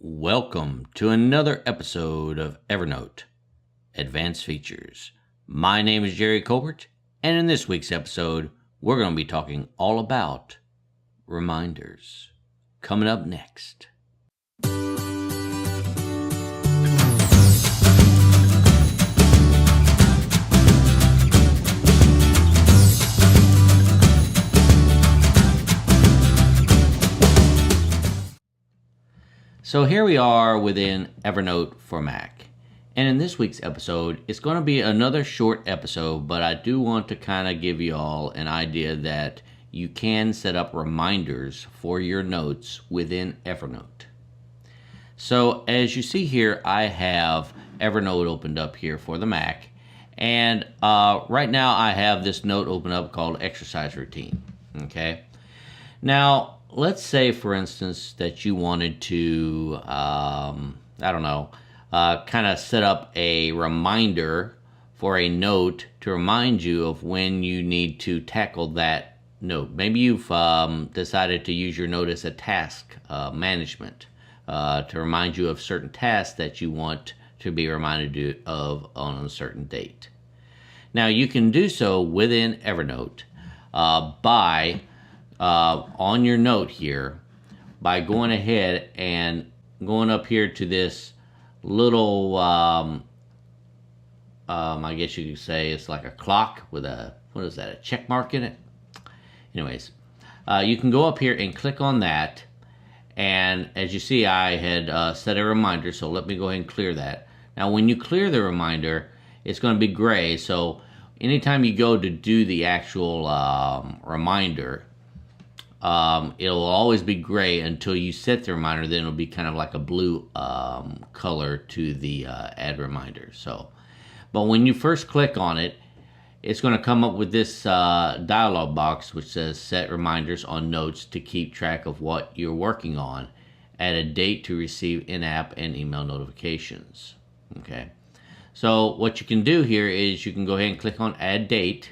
Welcome to another episode of Evernote Advanced Features. My name is Jerry Colbert, and in this week's episode, we're going to be talking all about reminders. Coming up next. So here we are within Evernote for Mac. And in this week's episode, it's going to be another short episode, but I do want to kind of give you all an idea that you can set up reminders for your notes within Evernote. So as you see here, I have Evernote opened up here for the Mac. And right now I have this note open up called Exercise Routine. Okay. Now, let's say, for instance, that you wanted to, kind of set up a reminder for a note to remind you of when you need to tackle that note. Maybe you've decided to use your note as a task management to remind you of certain tasks that you want to be reminded of on a certain date. Now, you can do so within Evernote by on your note here by going ahead and going up here to this little I guess you could say it's like a clock with a check mark in it. Anyways, you can go up here and click on that, and as you see, I had set a reminder, so let me go ahead and clear that. Now when you clear the reminder, it's going to be gray, so anytime you go to do the actual reminder, it'll always be gray until you set the reminder. Then it'll be kind of like a blue color to the add reminder. But when you first click on it, it's going to come up with this dialog box which says set reminders on notes to keep track of what you're working on, add a date to receive in-app and email notifications. Okay, so what you can do here is you can go ahead and click on add date,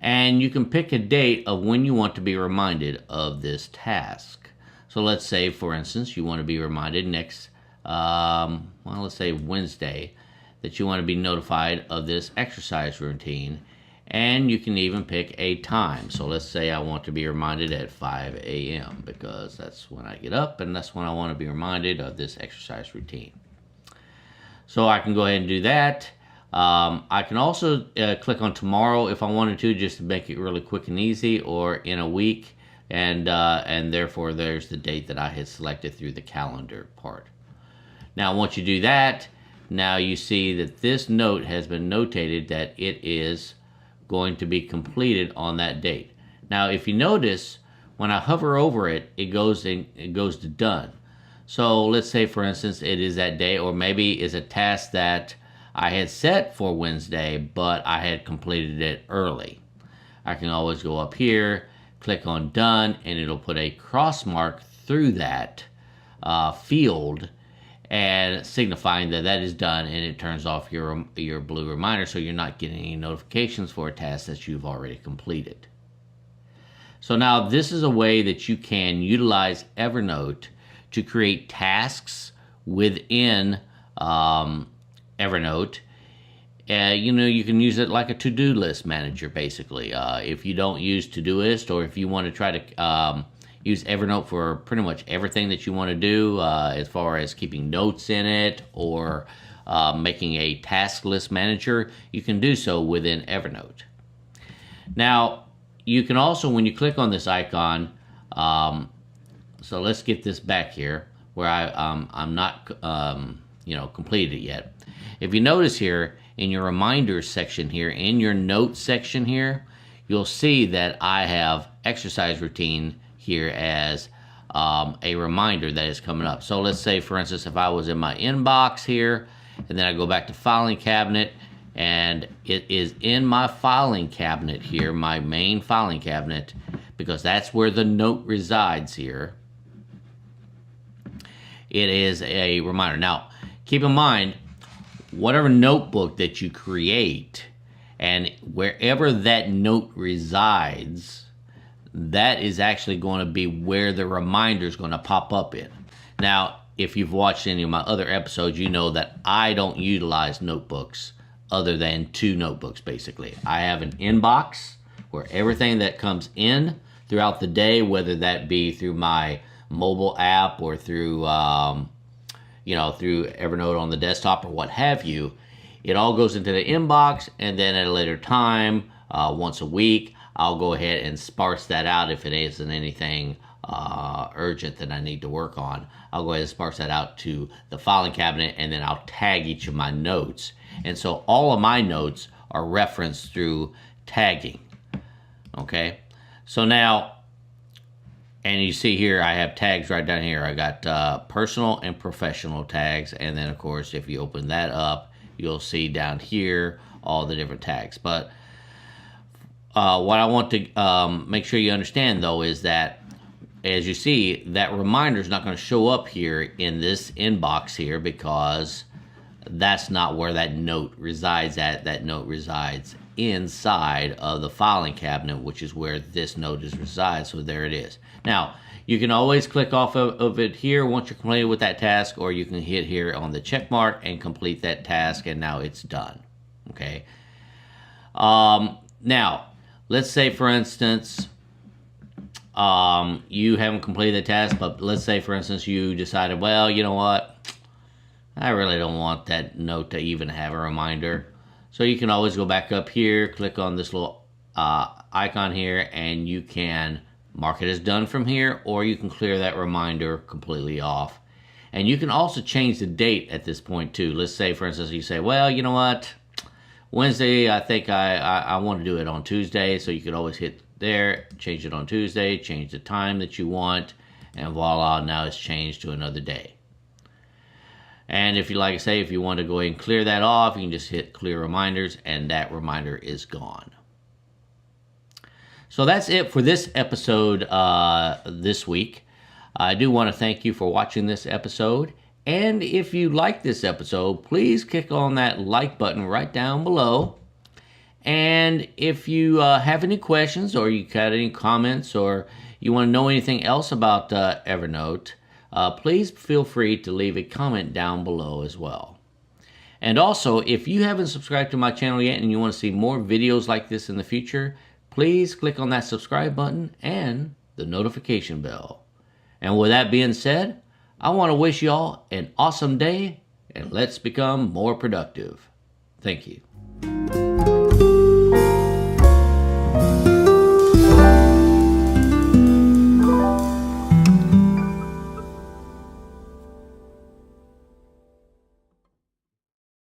and you can pick a date of when you want to be reminded of this task. So let's say, for instance, you want to be reminded next, let's say Wednesday, that you want to be notified of this exercise routine. And you can even pick a time. So let's say I want to be reminded at 5 a.m. because that's when I get up and that's when I want to be reminded of this exercise routine. So I can go ahead and do that. I can also click on tomorrow if I wanted to, just to make it really quick and easy, or in a week, and therefore there's the date that I had selected through the calendar part. Now once you do that, now you see that this note has been notated that it is going to be completed on that date. Now if you notice, when I hover over it, it goes to done. So let's say, for instance, it is that day, or maybe it's a task that I had set for Wednesday, but I had completed it early. I can always go up here, click on done, and it'll put a cross mark through that field, and signifying that that is done, and it turns off your blue reminder, so you're not getting any notifications for a task that you've already completed. So now this is a way that you can utilize Evernote to create tasks within Evernote. You can use it like a to-do list manager, basically. If you don't use Todoist, or if you want to try to use Evernote for pretty much everything that you want to do, as far as keeping notes in it, or making a task list manager, you can do so within Evernote. Now, you can also, when you click on this icon, so let's get this back here, where I'm not completed it yet. If you notice here in your reminders section here, in your notes section here, you'll see that I have exercise routine here as a reminder that is coming up. So let's say, for instance, if I was in my inbox here, and then I go back to filing cabinet, and it is in my filing cabinet here, my main filing cabinet, because that's where the note resides here. It is a reminder. Now, keep in mind, whatever notebook that you create, and wherever that note resides, that is actually going to be where the reminder is going to pop up in. Now, if you've watched any of my other episodes, you know that I don't utilize notebooks other than 2 notebooks, basically. I have an inbox where everything that comes in throughout the day, whether that be through my mobile app or through, through Evernote on the desktop or what have you, it all goes into the inbox, and then at a later time, once a week, I'll go ahead and sparse that out if it isn't anything urgent that I need to work on. I'll go ahead and sparse that out to the filing cabinet, and then I'll tag each of my notes. And so all of my notes are referenced through tagging. Okay, so now, and you see here I have tags right down here. I got personal and professional tags, and then of course if you open that up, you'll see down here all the different tags. But what I want to make sure you understand, though, is that as you see, that reminder is not going to show up here in this inbox here, because that's not where that note resides at. That note resides inside of the filing cabinet, which is where this note resides. So there it is. Now, you can always click off of it here once you're completed with that task, or you can hit here on the check mark and complete that task, and now it's done. Okay. Now, let's say, for instance, you haven't completed the task, but let's say, for instance, you decided, well, you know what? I really don't want that note to even have a reminder. So you can always go back up here, click on this little icon here, and you can mark it as done from here, or you can clear that reminder completely off. And you can also change the date at this point too. Let's say, for instance, you say, well, you know what? Wednesday, I think I want to do it on Tuesday. So you could always hit there, change it on Tuesday, change the time that you want, and voila, now it's changed to another day. And if you, like I say, if you want to go ahead and clear that off, you can just hit clear reminders, and that reminder is gone. So that's it for this episode this week. I do want to thank you for watching this episode. And if you like this episode, please click on that like button right down below. And if you have any questions, or you got any comments, or you want to know anything else about Evernote, please feel free to leave a comment down below as well. And also, if you haven't subscribed to my channel yet and you want to see more videos like this in the future, please click on that subscribe button and the notification bell. And with that being said, I want to wish y'all an awesome day, and let's become more productive. Thank you.